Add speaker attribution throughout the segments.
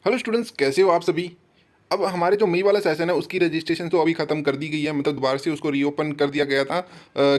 Speaker 1: Hello students, कैसे हो आप सभी। अब हमारे जो मई वाला सेशन है उसकी रजिस्ट्रेशन तो अभी ख़त्म कर दी गई है, मतलब दोबारा से उसको रीओपन कर दिया गया था।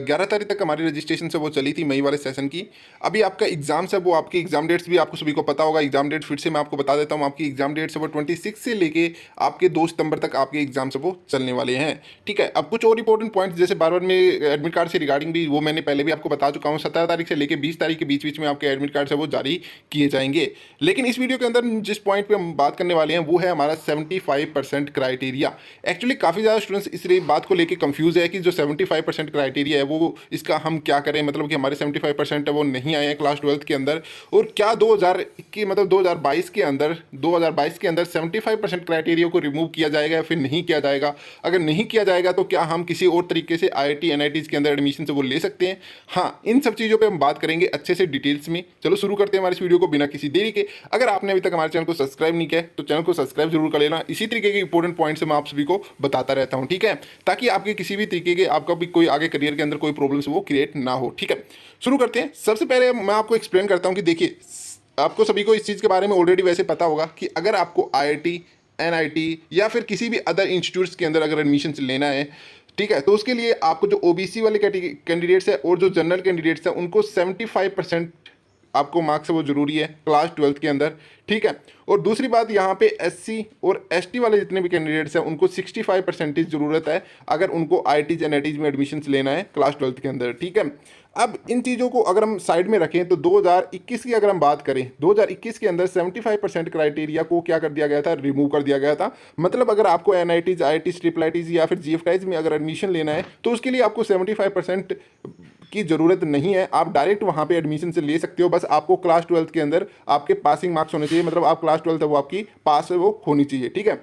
Speaker 1: 11 तारीख तक हमारी रजिस्ट्रेशन से वो चली थी मई वाले सेशन की। अभी आपका एग्ज़ाम्स है, वो आपके एग्ज़ाम डेट्स भी आपको सभी को पता होगा। एग्ज़ाम डेट फिर से मैं आपको बता देता हूँ। आपकी एग्ज़ाम डेट्स है वो 26 से लेके आपके 2 सितंबर तक आपके एग्ज़ाम्स है वो चलने वाले हैं। ठीक है, अब कुछ और इंपॉर्टेंट पॉइंट्स जैसे बार बार में एडमिट कार्ड से रिगार्डिंग भी वो मैंने पहले भी आपको बता चुका हूँ। 17 तारीख से लेकर 20 तारीख के बीच बीच में आपके एडमिट कार्ड है वो जारी किए जाएंगे। लेकिन इस वीडियो के अंदर जिस पॉइंट पे हम बात करने वाले हैं वो है हमारा 75% क्राइटेरिया। एक्चुअली काफ़ी ज़्यादा स्टूडेंट्स इस बात को लेके कंफ्यूज है कि जो 75% क्राइटेरिया है वो इसका हम क्या करें, मतलब कि हमारे 75% है वो नहीं आए हैं क्लास 12th के अंदर। और क्या 2022 के अंदर 75% क्राइटेरिया को रिमूव किया जाएगा या फिर नहीं किया जाएगा। अगर नहीं किया जाएगा तो क्या हम किसी और तरीके से IIT NITs के अंदर एडमिशन से वो ले सकते हैं। हाँ, इन सब चीज़ों पे हम बात करेंगे अच्छे से डिटेल्स में। चलो शुरू करते हैं हमारे इस वीडियो को बिना किसी देरी के। अगर आपने अभी तक हमारे चैनल को सब्सक्राइब नहीं किया तो चैनल को सब्सक्राइब जरूर कर लेना। इसी तरीके के इंपॉर्टेंट पॉइंट्स मैं आप सभी को बताता रहता हूं, ठीक है, ताकि आपके किसी भी तरीके के आपका भी कोई आगे करियर के अंदर कोई प्रॉब्लम्स वो क्रिएट ना हो। ठीक है, शुरू करते हैं। सबसे पहले मैं आपको एक्सप्लेन करता हूं कि देखिए, आपको सभी को इस चीज़ के बारे में ऑलरेडी वैसे पता होगा कि अगर आपको IIT NIT या फिर किसी भी अदर इंस्टीट्यूट्स के अंदर अगर एडमिशन लेना है, ठीक है, तो उसके लिए आपको जो OBC वाले कैंडिडेट्स है और जो जनरल कैंडिडेट्स हैं उनको 75% आपको मार्क्स है वो जरूरी है क्लास 12th के अंदर। ठीक है, और दूसरी बात यहाँ पे SC और ST वाले जितने भी कैंडिडेट्स हैं उनको 65% ज़रूरत है अगर उनको IITs NITs में एडमिशन लेना है क्लास 12th के अंदर। ठीक है, अब इन चीज़ों को अगर हम साइड में रखें तो 2021 की अगर हम बात करें, 2021 के अंदर 75% क्राइटेरिया को क्या कर दिया गया था, रिमूव कर दिया गया था। मतलब अगर आपको NITs IITs IITs या फिर GFTs में अगर एडमिशन लेना है तो उसके लिए आपको 75% की ज़रूरत नहीं है। आप डायरेक्ट वहाँ पे एडमिशन से ले सकते हो। बस आपको क्लास 12th के अंदर आपके पासिंग मार्क्स होने चाहिए, मतलब आप क्लास 12th है वो आपकी पास है वो होनी चाहिए। ठीक है,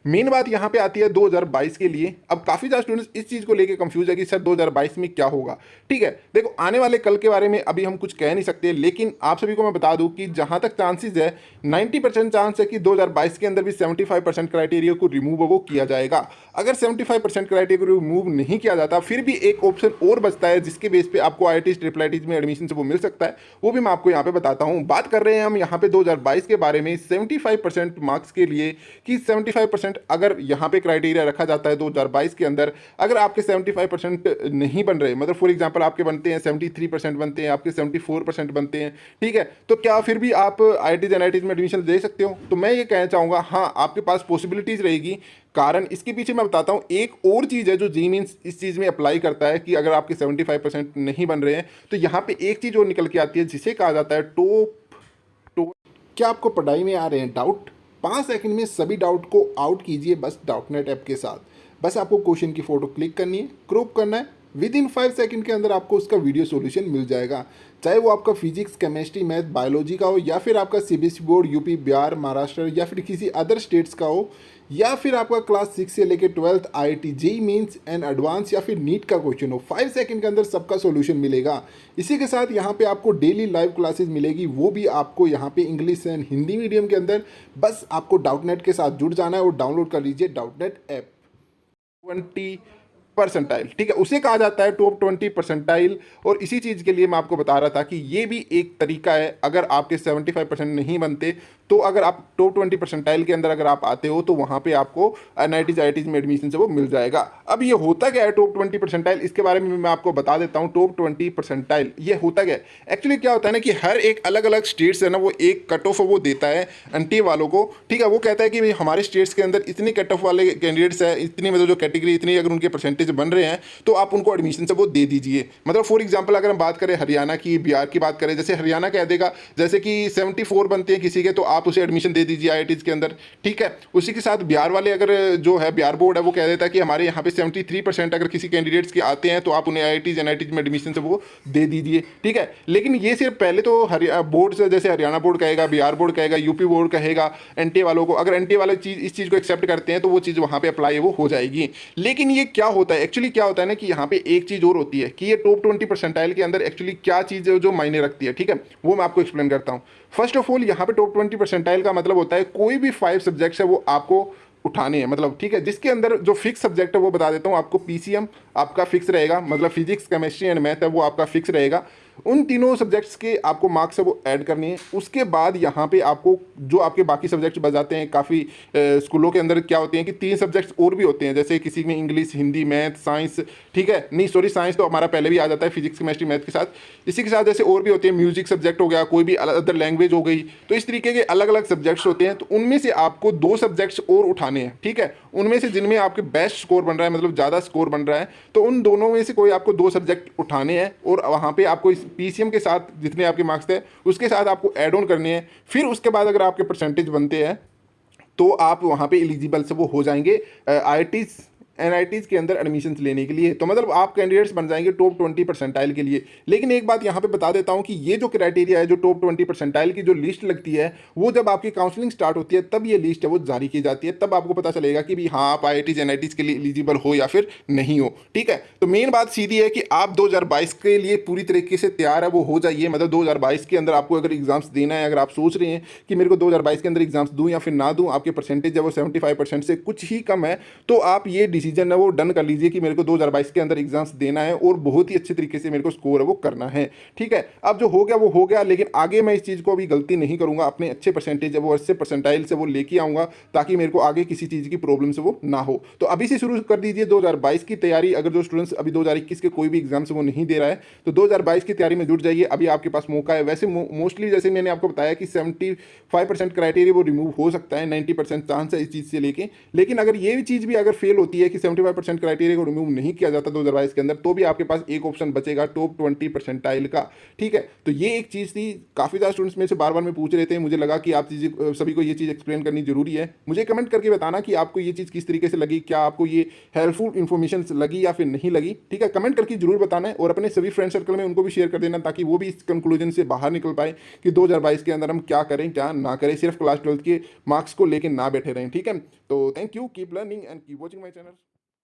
Speaker 1: मेन बात यहाँ पे आती है 2022 के लिए। अब काफ़ी ज़्यादा स्टूडेंट्स इस चीज़ को लेके कंफ्यूज है कि सर 2022 में क्या होगा। ठीक है, देखो, आने वाले कल के बारे में अभी हम कुछ कह नहीं सकते, लेकिन आप सभी को मैं बता दूं कि जहाँ तक चांसेस है 90% चांस है कि 2022 के अंदर भी 75% क्राइटेरिया को रिमूव वो किया जाएगा। अगर 75% क्राइटेरिया को रिमूव नहीं किया जाता फिर भी एक ऑप्शन और बचता है जिसके बेस पे आपको IITs IIITs में एडमिशन से वो मिल सकता है। वो भी मैं आपको यहाँ पे बताता हूँ। बात कर रहे हैं हम यहाँ पे 2022 के बारे में 75% मार्क्स के लिए कि 75% अगर यहाँ पे क्राइटेरिया रखा जाता है 2022 के अंदर, अगर आपके 75% नहीं बन रहे, मतलब फॉर एग्जांपल आपके बनते हैं 73% बनते हैं, आपके 74% बनते हैं, ठीक है, तो क्या फिर भी आप IITs NITs में एडमिशन ले सकते हो? तो मैं ये कहना चाहूँगा हाँ, आपके पास पॉसिबिलिटीज़ रहेगी। कारण इसके पीछे मैं बताता हूँ। एक और चीज़ है जो जी मीन्स इस चीज़ में अप्लाई करता है कि अगर आपके 75% नहीं बन रहे हैं तो यहाँ पे एक चीज़ और निकल के आती है जिसे कहा जाता है टॉप। क्या आपको पढ़ाई में आ रहे हैं डाउट? 5 सेकंड में सभी डाउट को आउट कीजिए बस डाउटनेट ऐप के साथ। बस आपको क्वेश्चन की फोटो क्लिक करनी है, क्रॉप करना है, विद इन 5 सेकंड के अंदर आपको उसका वीडियो सॉल्यूशन मिल जाएगा। चाहे वो आपका फिजिक्स केमिस्ट्री मैथ बायोलॉजी का हो या फिर आपका CBSE board UP Bihar Maharashtra या फिर किसी अदर स्टेट्स का हो, या फिर आपका क्लास 6 से लेकर 12th IIT JEE mains and advance या फिर नीट का क्वेश्चन हो, 5 सेकंड के अंदर सबका सॉल्यूशन मिलेगा। इसी के साथ यहाँ पे आपको डेली लाइव क्लासेस मिलेगी, वो भी आपको यहाँ पे इंग्लिश एंड हिंदी मीडियम के अंदर। बस आपको डाउटनेट के साथ जुड़ जाना है और डाउनलोड कर लीजिए डाउटनेट ऐप। 20 परसेंटाइल, ठीक है, उसे कहा जाता है टॉप 20 परसेंटाइल। और इसी चीज़ के लिए मैं आपको बता रहा था कि ये भी एक तरीका है। अगर आपके 75% नहीं बनते तो अगर आप टॉप 20 परसेंटाइल के अंदर अगर आप आते हो तो वहाँ पे आपको NITs IITs में एडमिशन से वो मिल जाएगा। अब ये होता क्या है टॉप 20 परसेंटाइल, इसके बारे में मैं आपको बता देता हूँ। टॉप 20 परसेंटाइल ये होता क्या है, एक्चुअली क्या होता है ना कि हर एक अलग अलग स्टेट्स है ना वो एक कट ऑफ वो देता है NTA वालों को। ठीक है, वो कहता है कि भाई हमारे स्टेट्स के अंदर इतनी कट ऑफ वाले कैंडिडेट्स है, इतनी मतलब जो कैटेगरी इतनी अगर उनके परसेंटेज बन रहे हैं तो आप उनको एडमिशन से वो दे दीजिए। मतलब फॉर एग्जांपल अगर हम बात करें हरियाणा की, बिहार की बात करें, जैसे हरियाणा कह देगा जैसे कि 74 बनते हैं किसी के तो आप उसे एडमिशन दे दीजिए IITs के अंदर। ठीक है, उसी के साथ बिहार वाले अगर जो है बिहार बोर्ड है वो कह देता है कि हमारे यहाँ पे 73% अगर किसी कैंडिडेट्स के आते हैं तो आप उन्हें IITs NITs में एडमिशन से वो दे दीजिए। ठीक है, लेकिन ये सिर्फ पहले तो बोर्ड से, जैसे हरियाणा बोर्ड कहेगा, बिहार बोर्ड कहेगा, यूपी बोर्ड कहेगा NTA वालों को। अगर NTA वाले इस चीज़ को एक्सेप्ट करते हैं तो वो चीज़ वहाँ पे अप्लाई वो हो जाएगी। लेकिन ये क्या होता है, एक्चुअली क्या होता है ना कि यहाँ पे एक चीज़ और होती है कि ये टॉप 20 परसेंटाइल के अंदर एक्चुअली क्या चीज़ है जो मायने रखती है। ठीक है, वो मैं आपको एक्सप्लेन करता हूँ। फर्स्ट ऑफ ऑल यहाँ पे टॉप 20 परसेंटाइल का मतलब होता है कोई भी 5 सब्जेक्ट्स है वो आपको उठाने हैं, मतलब ठीक है, जिसके अंदर जो फिक्स सब्जेक्ट है वो बता देता हूँ आपको। PCM आपका फिक्स रहेगा, मतलब फिजिक्स केमिस्ट्री एंड मैथ है वो आपका फिक्स रहेगा। उन तीनों सब्जेक्ट्स के आपको मार्क्स है वो ऐड करने हैं। उसके बाद यहाँ पे आपको जो आपके बाकी सब्जेक्ट्स बच जाते हैं, काफ़ी स्कूलों के अंदर क्या होते हैं कि 3 सब्जेक्ट्स और भी होते हैं, जैसे किसी में इंग्लिश, हिंदी, मैथ, साइंस, ठीक है, नहीं सॉरी साइंस तो हमारा पहले भी आ जाता है, फिजिक्स, केमिस्ट्री, मैथ के साथ। इसी के साथ जैसे और भी होते हैं, म्यूजिक सब्जेक्ट हो गया, कोई भी अदर लैंग्वेज हो गई, तो इस तरीके के अलग अलग सब्जेक्ट्स होते हैं। तो उनमें से आपको 2 सब्जेक्ट्स और उठाने हैं, ठीक है, उनमें से जिनमें आपके बेस्ट स्कोर बन रहा है, मतलब ज़्यादा स्कोर बन रहा है, तो उन दोनों में से कोई आपको 2 सब्जेक्ट उठाने हैं और वहाँ पे आपको इस पीसीएम के साथ जितने आपके मार्क्स थे उसके साथ आपको ऐड ऑन करने हैं। फिर उसके बाद अगर आपके परसेंटेज बनते हैं तो आप वहाँ पे एलिजिबल से वो हो जाएंगे आईआईटीज़ एनआईटीज़ के अंदर एडमिशन्स लेने के लिए। तो मतलब आप कैंडिडेट्स बन जाएंगे टॉप 20 परसेंटाइल के लिए। लेकिन एक बात यहाँ पे बता देता हूँ कि ये जो क्राइटेरिया है, जो टॉप 20 परसेंटाइल की जो लिस्ट लगती है, वो जब आपकी काउंसलिंग स्टार्ट होती है तब ये लिस्ट है वो जारी की जाती है, तब आपको पता चलेगा कि भी हाँ आप आईआईटीज़ एनआईटीज़ के लिए एलिजिबल हो या फिर नहीं हो, ठीक है। तो मेन बात सीधी है कि आप 2022 के लिए पूरी तरीके से तैयार है वो हो जाइए। मतलब 2022 के अंदर आपको अगर एग्जाम्स देना है, अगर आप सोच रहे हैं कि मेरे को 2022 के अंदर एग्जाम्स दूँ या फिर ना दूँ, आपके परसेंटेज है वो 75% से कुछ ही कम है, तो आप ये डिसीजन है वो डन कर लीजिए कि मेरे को 2022 के अंदर एग्जाम्स देना है और बहुत ही अच्छे तरीके से मेरे को स्कोर है वो करना है, ठीक है। अब जो हो गया वो हो गया, लेकिन आगे मैं इस चीज़ को अभी गलती नहीं करूंगा, अपने अच्छे परसेंटेज है वो अच्छे परसेंटाइल से वो लेके आऊँगा ताकि मेरे को आगे किसी चीज़ की प्रॉब्लम से वो ना हो। तो अभी से शुरू कर दीजिए 2022 की तैयारी। अगर जो स्टूडेंट्स अभी 2021 के कोई भी एग्जाम से वो नहीं दे रहा है तो 2022 की तैयारी में जुट जाइए, अभी आपके पास मौका है। वैसे मोस्टली जैसे मैंने आपको बताया कि 75% क्राइटेरिया वो रिमूव हो सकता है, 90% चांस है इस चीज़ से लेके। लेकिन अगर ये चीज़ भी अगर फेल होती है कि 75% क्राइटेरिया को रिमूव नहीं किया जाता 2022 के अंदर, तो भी आपके पास एक ऑप्शन बचेगा टॉप 20 परसेंटाइल का, ठीक है। तो ये एक चीज़ थी, काफ़ी ज़्यादा स्टूडेंट्स में से बार बार में पूछ रहे थे, मुझे लगा कि आप चीज़ें सभी को ये चीज़ एक्सप्लेन करनी जरूरी है। मुझे कमेंट करके बताना कि आपको ये चीज़ किस तरीके से लगी, क्या आपको ये हेल्पफुल इन्फॉर्मेशन लगी या फिर नहीं लगी, ठीक है। कमेंट करके जरूर बताना है और अपने सभी फ्रेंड सर्कल में उनको भी शेयर कर देना ताकि वो भी इस कंक्लूजन से बाहर निकल पाए कि 2022 के अंदर हम क्या करें क्या ना करें, सिर्फ क्लास 12 के मार्क्स को लेकर ना बैठे रहें, ठीक है। तो thank you, keep learning and keep watching my channel.